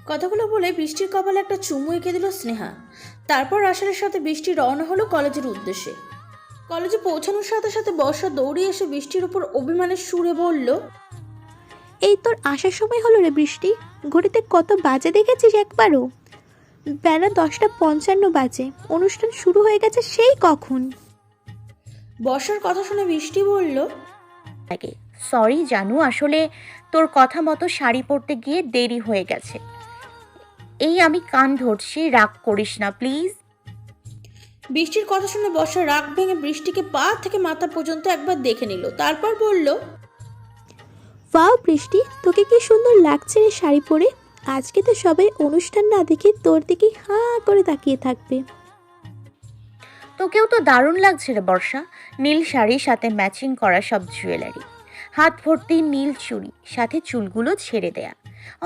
কথাগুলো বলে বৃষ্টির কপালে একটা চুমু এঁকে দিল স্নেহা। তারপর রাসেলের সাথে বৃষ্টি রওনা হলো কলেজের উদ্দেশ্যে। কলেজে পৌঁছানোর সাথে সাথে বর্ষা দৌড়ে এসে বৃষ্টির উপর অভিমানের সুরে বলল, এই তোর আসার সময় হলো রে বৃষ্টি। ঘড়িতে কত বাজে দেখেছিস একবারও? বেলা 10:55 বাজে, অনুষ্ঠান শুরু হয়ে গেছে সেই কখন। বর্ষার কথা শুনে বৃষ্টি বলল, লাগে সরি জানু, আসলে তোর কথা মতো শাড়ি পরতে গিয়ে দেরি হয়ে গেছে। এই আমি কান ধরছি, রাগ করিস না প্লিজ। বৃষ্টির কথা শুনে বর্ষা রাগ ভেঙে বৃষ্টিকে পা থেকে মাথা পর্যন্ত একবার দেখে নিল। তারপর বলল, ওয়াও বৃষ্টি, তোকে কি সুন্দর লাগছে রে শাড়ি পরে। আজকে তো সবাই অনুষ্ঠান না দেখে তোর দিকে হাঁ করে তাকিয়ে থাকবে। তোকেও তো দারুণ লাগছে রে বর্ষা। নীল শাড়ির সাথে ম্যাচিং করা সব জুয়েলারি, হাত ভর্তি নীল চুড়ি, সাথে চুলগুলো ছেড়ে দেয়া,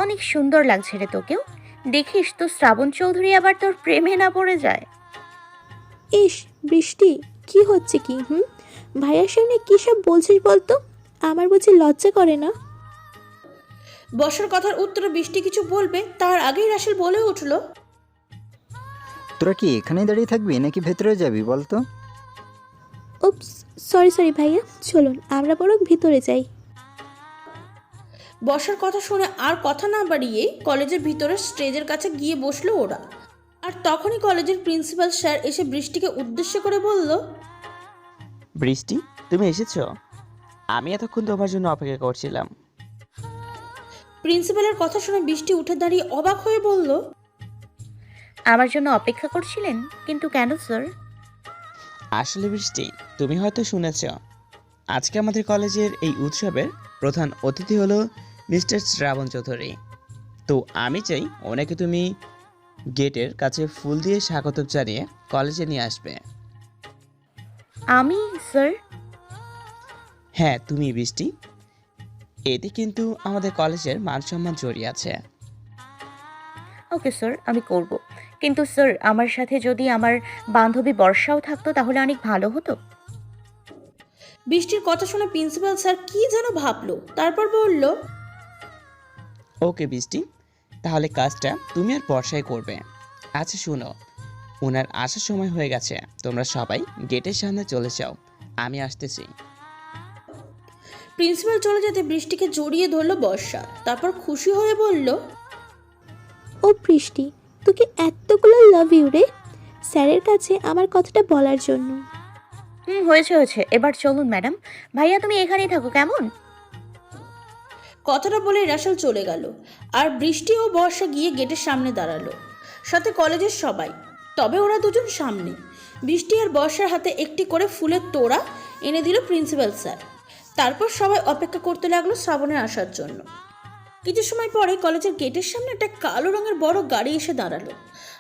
অনেক সুন্দর লাগছে রে তোকেও। দেখিস তো শ্রাবণ চৌধুরী আবার তোর প্রেমে না পড়ে যায়। ইস বৃষ্টি, কি হচ্ছে কি? ভাইয়ার সামনে কী সব বলছিস বলতো? আমার বুঝি লজ্জা করে না? বর্ষার কথার উত্তরে বৃষ্টি কিছু বলবে তার আগেই রাসেল বলে উঠল, তোরা কি এখানেই দাঁড়িয়ে থাকবি নাকি ভেতরে যাবি বলতো? উপস, সরি ভাইয়া, চলুন আমরা বরং ভিতরে যাই। বর্ষার কথা শুনে আর কথা না বাড়িয়ে কলেজের ভিতরে স্টেজের কাছে গিয়ে বসলো ওরা। আর তখনই কলেজের প্রিন্সিপাল স্যার এসে বৃষ্টিকে উদ্দেশ্য করে বলল, বৃষ্টি, তুমি এসেছো? আমি এতক্ষণ তোমার জন্য অপেক্ষা করছিলাম। প্রিন্সিপালের কথা শুনে বৃষ্টি উঠে দাঁড়িয়ে অবাক হয়ে বলল, আমার জন্য অপেক্ষা করছিলেন? কিন্তু কেন স্যার? আসলে বৃষ্টি, তুমি হয়তো শুনেছ, আজকে আমাদের কলেজের এই উৎসবের প্রধান অতিথি হলো মিস্টার শ্রাবণ চৌধুরী। তো আমি চাই ওনাকে তুমি গেটের কাছে ফুল দিয়ে স্বাগত জানিয়ে কলেজে নিয়ে আসবে। আমি স্যার? হ্যাঁ তুমি বৃষ্টি, এতে কিন্তু আমাদের কলেজের মান সম্মান জড়িয়ে আছে। ওকে স্যার, আমি করব। কিন্তু স্যার, আমার সাথে যদি আমার বান্ধবী বর্ষাও থাকতো তাহলে অনেক ভালো হতো। বৃষ্টির কথা শুনে প্রিন্সিপাল স্যার কি যেন ভাবলো, তারপর বলল, ওকে বৃষ্টি, তাহলে কাজটা তুমি আর বর্ষায় করবে। আচ্ছা শুনো, ওনার আসার সময় হয়ে গেছে, তোমরা সবাই গেটের সামনে চলে যাও, আমি আসতেছি। প্রিন্সিপাল চলে যেতে বৃষ্টিকে জড়িয়ে ধরলো বর্ষা। তারপর খুশি হয়ে বলল, ও বৃষ্টি, তোকে এতগুলো লাভ ইউ রে স্যারের কাছে আমার কথাটা বলার জন্য। হয়েছে, এবার চলুন ম্যাডাম। ভাইয়া তুমি এখানেই থাকো কেমন? কথাটা বলে রাসেল চলে গেল। আর বৃষ্টি ও বর্ষা গিয়ে গেটের সামনে দাঁড়ালো, সাথে কলেজের সবাই। তবে ওরা দুজন সামনে। বৃষ্টি আর বর্ষার হাতে একটি করে ফুলের তোড়া এনে দিল প্রিন্সিপাল স্যার। তারপর সবাই অপেক্ষা করতে লাগলো শ্রাবণের আসার জন্য। কিছু সময় পরে কলেজের গেটের সামনে একটা কালো রঙের বড় গাড়ি এসে দাঁড়ালো।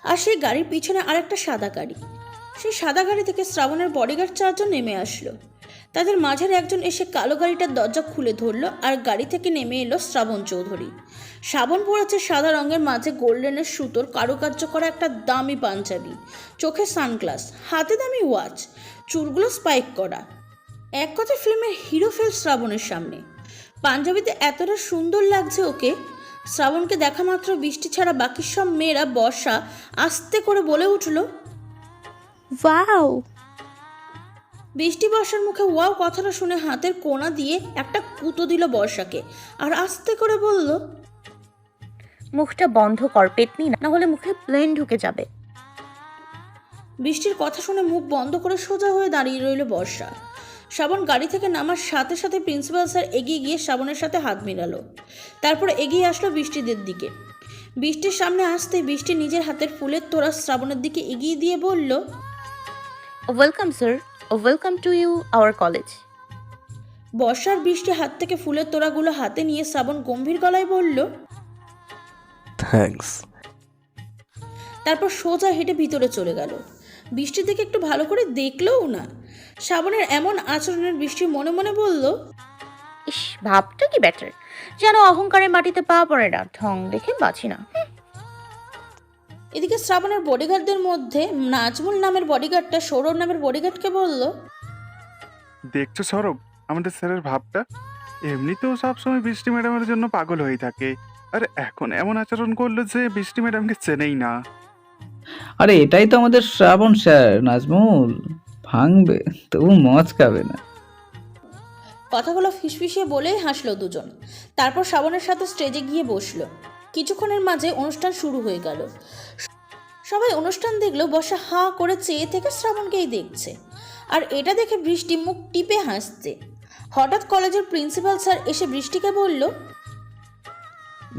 আর সেই গাড়ির পিছনে আরেকটা সাদা গাড়ি। সেই সাদা গাড়ি থেকে শ্রাবণের বডিগার্ড 4 জন নেমে আসলো। তাদের মাঝের একজন এসে কালো গাড়িটার দরজা খুলে ধরলো আর গাড়ি থেকে নেমে এলো শ্রাবণ চৌধুরী। শ্রাবণ পরেছে সাদা রঙের মাঝে গোল্ডেনের সুতোর কারুকার্য করা একটা দামি পাঞ্জাবি, চোখে সানগ্লাস, হাতে দামি ওয়াচ, চুলগুলো স্পাইক করা। এক কথা ফিল্মের হিরো ফেল শ্রাবণের সামনে। পাঞ্জাবিতে এতটা সুন্দর লাগছে ওকে। শ্রাবণকে দেখা মাত্র বৃষ্টি ছাড়া বাকি সব মেয়েরা বর্ষা আস্তে করে বলে উঠল, ওয়াও। বৃষ্টি বর্ষার মুখে ওয়াও কথাটা শুনে হাতের কোনা দিয়ে একটা কুতো দিল বর্ষাকে আর আস্তে করে বলল, মুখটা বন্ধ কর পেতনি, না হলে মুখে প্লেন ঢুকে যাবে। বৃষ্টির কথা শুনে মুখ বন্ধ করে সোজা হয়ে দাঁড়িয়ে রইল বর্ষা। শ্রাবণ গাড়ি থেকে নামার সাথে সাথে প্রিন্সিপাল স্যার এগিয়ে গিয়ে শ্রাবণের সাথে হাত মিলালো। তারপর এগিয়ে আসলো বৃষ্টিদের দিকে। বৃষ্টির সামনে আসতে বৃষ্টি নিজের হাতের ফুলের তোড়া শ্রাবণের দিকে এগিয়ে দিয়ে বলল, welcome sir, welcome to you our college. বর্ষার বৃষ্টি হাত থেকে ফুলের তোড়াগুলো হাতে নিয়ে শ্রাবণ গম্ভীর গলায় বলল, থ্যাঙ্কস। তারপর সোজা হেঁটে ভিতরে চলে গেল। বৃষ্টির দিকে একটু ভালো করে দেখলও না। শ্রাবণের এমন আচরণের বৃষ্টি মনে মনে বলল, ইস, ভাবটা কি ব্যাটার, যেন অহংকারে মাটিতে পা পড়ে না, ঢং দেখে বাঁচি না। এদিকে শ্রাবণের বডিগার্ডদের মধ্যে নাজমুল নামের বডিগার্ডটা সৌরভ নামের বডিগার্ডকে বলল, দেখছো সৌরভ, আমাদের স্যারের ভাবটা এমনিতেও সবসময় বৃষ্টি ম্যাডামের জন্য পাগল হয়ে থাকে, আর এখন এমন আচরণ করলো যে বৃষ্টি ম্যাডামকে চেনেই না। আরে এটাই তো আমাদের শ্রাবণ স্যার নাজমুল, ভাঙবে তবু মদ খাবে না। কথাগুলো ফিসফিসিয়ে বলেই হাসলো দুজন। তারপর শ্রাবণের সাথে স্টেজে গিয়ে বসলো। কিছুক্ষণের মাঝে অনুষ্ঠান শুরু হয়ে গেল। সবাই অনুষ্ঠান দেখলো, বর্ষা হাঁ করে চেয়ে থেকে শ্রাবণকেই দেখছে। আর এটা দেখে বৃষ্টি মুখ টিপে হাসছে। হঠাৎ কলেজের প্রিন্সিপাল স্যার এসে বৃষ্টিকে বলল,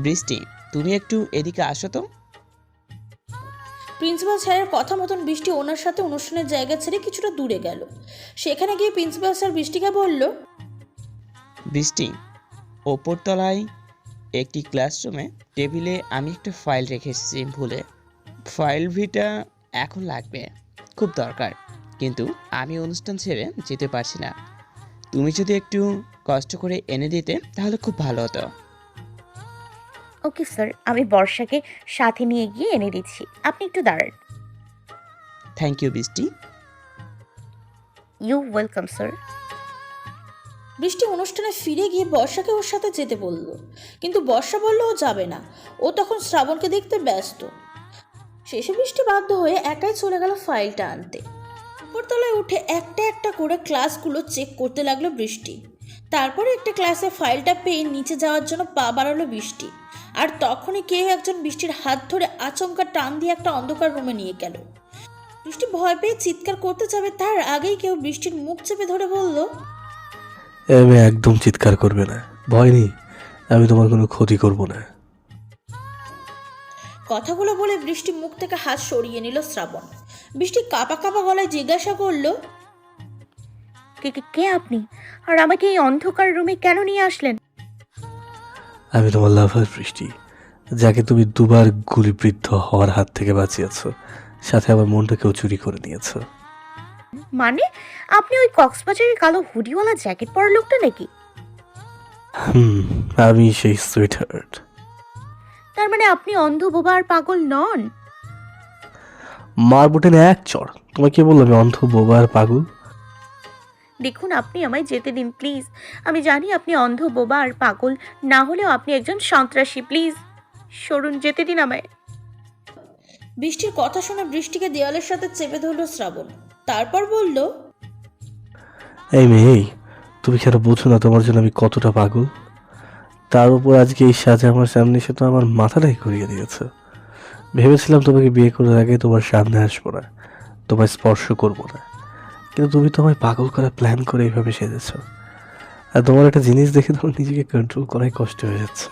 বৃষ্টি, তুমি একটু এদিকে আসো তো। প্রিন্সিপাল স্যারের কথা মতন বৃষ্টি ওনার সাথে অনুষ্ঠানের জায়গা ছেড়ে কিছুটা দূরে গেল। সেখানে গিয়ে প্রিন্সিপাল স্যার বৃষ্টিকে বলল, বৃষ্টি, ওপরতলায় একটি ক্লাসরুমে টেবিলে আমি একটা ফাইল রেখে এসেছি ভুলে। ফাইল ভিটা এখন লাগবে, খুব দরকার, কিন্তু আমি অনুষ্ঠান ছেড়ে যেতে পারছি না। তুমি যদি একটু কষ্ট করে এনে দিতে তাহলে খুব ভালো হতো। ওকে স্যার, আমি বর্ষাকে সাথে নিয়ে গিয়ে এনে দিচ্ছি, আপনি একটু দাঁড়ান। Thank you Brishti. You welcome sir. Brishti অনুষ্ঠানে ফিরে গিয়ে বর্ষাকে ওর সাথে যেতে বলল, কিন্তু বর্ষা বলল ও যাবে না, ও তখন শ্রাবণকে দেখতে ব্যস্ত। শেষে বৃষ্টি বাধ্য হয়ে একাই চলে গেল ফাইলটা আনতে। উপরতলায় উঠে একটা একটা করে ক্লাসগুলো চেক করতে লাগলো বৃষ্টি। তারপরে একটা ক্লাসে ফাইলটা পেয়ে নিচে যাওয়ার জন্য পা বাড়ালো বৃষ্টি। আর তখনই কেউ একজন বৃষ্টির হাত ধরে আচমকা টান দিয়ে একটা অন্ধকার রুমে নিয়ে গেল। বৃষ্টি ভয় পেয়ে চিৎকার করতে যাবে, তার আগেই কেউ বৃষ্টির মুখ চেপে ধরে বলল, এমএ একদম চিৎকার করবে না, ভয় নেই, আমি তোমার কোনো ক্ষতি করব না। কথাগুলো বলে বৃষ্টি মুখ থেকে হাত সরিয়ে নিল শ্রাবণ। বৃষ্টি কাঁপা কাঁপা গলায় জিজ্ঞাসা করলো, কে কে কে আপনি, আর আমাকে এই অন্ধকার রুমে কেন নিয়ে আসলেন? আমি তোমার লাভার বৃষ্টি, যাকে তুমি দুবার গুলিবিদ্ধ হওয়ার হাত থেকে বাঁচিয়েছো, সাথে আমার মনটাকেও চুরি করে নিয়েছো। মানে আপনি ওই কক্সবাজারের কালো হুডিওয়ালা জ্যাকেট পরা লোকটা নাকি? আমি সেই সুইটহার্ট। তার মানে আপনি অন্ধ, বোবা আর পাগল নন? মারবুটেন এক চড়, তোমাকে কে বললো আমি অন্ধ, বোবা আর পাগল? দেখুন, আপনি আমায় যেতে দিন প্লিজ। আমি জানি আপনি অন্ধ, বোবা আর পাগল না হলেও আপনি একজন সন্ত্রাসী। প্লিজ সরুন, যেতে দিন আমায়। বৃষ্টির কথা শুনে বৃষ্টিকে দেওয়ালের সাথে চেপে ধরলো শ্রাবণ। তারপর বলল, এই মেয়ে, তুমি কেন বোঝো না তোমার জন্য আমি কতটা পাগল? তার উপর আজকে এই সাজে আমার সামনে এসে তো আমার মাথাটাই ঘুরিয়ে দিয়েছে। ভেবেছিলাম তোমাকে বিয়ে করার আগে তোমার সামনে আসবো না, তোমায় স্পর্শ করবো না, কিন্তু তুমি তো আমায় পাগল করার প্ল্যান করে এইভাবে সেজেছ। আর তোমার একটা জিনিস দেখে তোমার নিজেকে কন্ট্রোল করাই কষ্ট হয়ে যাচ্ছে।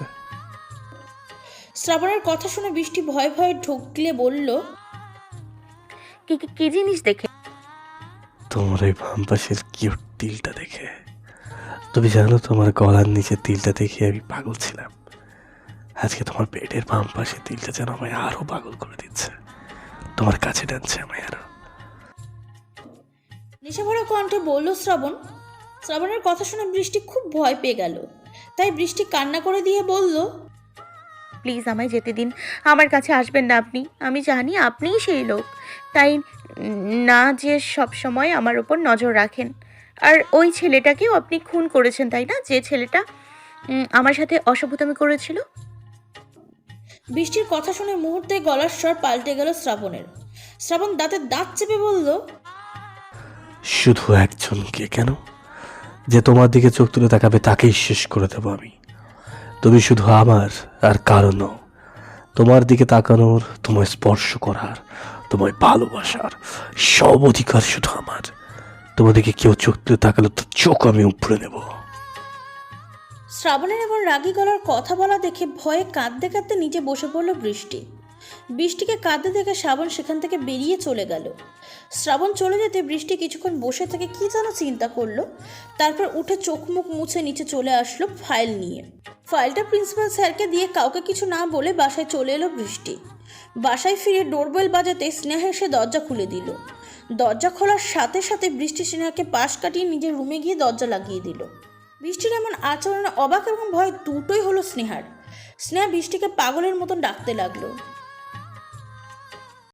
শ্রাবণের কথা শুনে বৃষ্টি ভয়ে ভয়ে ঢুকলে বলল, কি জিনিস দেখে? তোমার ওই বাম পাশের কিউট তিলটা দেখে। তুমি জানো তোমার গলার নিচে তিলটা দেখে আমি পাগল ছিলাম। আজকে তোমার পেটের বাম পাশে তিলটা যেন আমায় আরো পাগল করে দিচ্ছে, তোমার কাছে টানছে আমায় আরো। নেশাভরা কণ্ঠে বলল শ্রাবণ। শ্রাবণের কথা শুনে বৃষ্টি খুব ভয় পেয়ে গেল। তাই বৃষ্টি কান্না করে দিয়ে বলল, প্লিজ আমায় যেতে দিন, আমার কাছে আসবেন না আপনি। আমি জানি আপনিই সেই লোক, তাই না যে সব সময় আমার উপর নজর রাখেন। আর ওই ছেলেটাকেও আপনি খুন করেছেন, তাই না? যে ছেলেটা আমার সাথে অসভ্যতামি করেছিল। বৃষ্টির কথা শুনে মুহূর্তে গলার স্বর পাল্টে গেল শ্রাবণের। শ্রাবণ দাঁতে দাঁত চেপে বলল, শুধু একজনকে কেন? যে তোমার দিকে চোখ তুলে তাকাবে তাকেই শেষ করে দেবো আমি। তুমি শুধু আমার আর কারো নও। তোমার দিকে তাকানোর, তোমায় স্পর্শ করার, তোমায় ভালোবাসার সব অধিকার শুধু আমার। তোমাদেরকে কেউ চোখ তুলে তাকালে তো চোখ আমি উপড়ে নেব। শ্রাবণের এমন রাগী গলার কথা বলা দেখে ভয়ে কাঁদতে কাঁদতে নিচে বসে পড়ল বৃষ্টি। বৃষ্টিকে কাঁদতে দেখে শ্রাবণ সেখান থেকে বেরিয়ে চলে গেল। শ্রাবণ চলে যেতে বৃষ্টি কিছুক্ষণ বসে থেকে কি যেন চিন্তা করলো। তারপর উঠে চোখ মুখ মুছে নিচে চলে আসলো ফাইল নিয়ে। ফাইলটা প্রিন্সিপাল স্যারকে দিয়ে কাউকে কিছু না বলে বাসায় চলে এলো বৃষ্টি। বাসায় ফিরে ডোরবেল বাজাতে স্নেহা এসে দরজা খুলে দিল। দরজা খোলার সাথে সাথে বৃষ্টি স্নেহাকে পাশ কাটিয়ে নিজের রুমে গিয়ে দরজা লাগিয়ে দিল। বৃষ্টির এমন আচরণে অবাক এবং ভয় দুটোই হলো স্নেহার। স্নেহা বৃষ্টিকে পাগলের মতন ডাকতে লাগলো।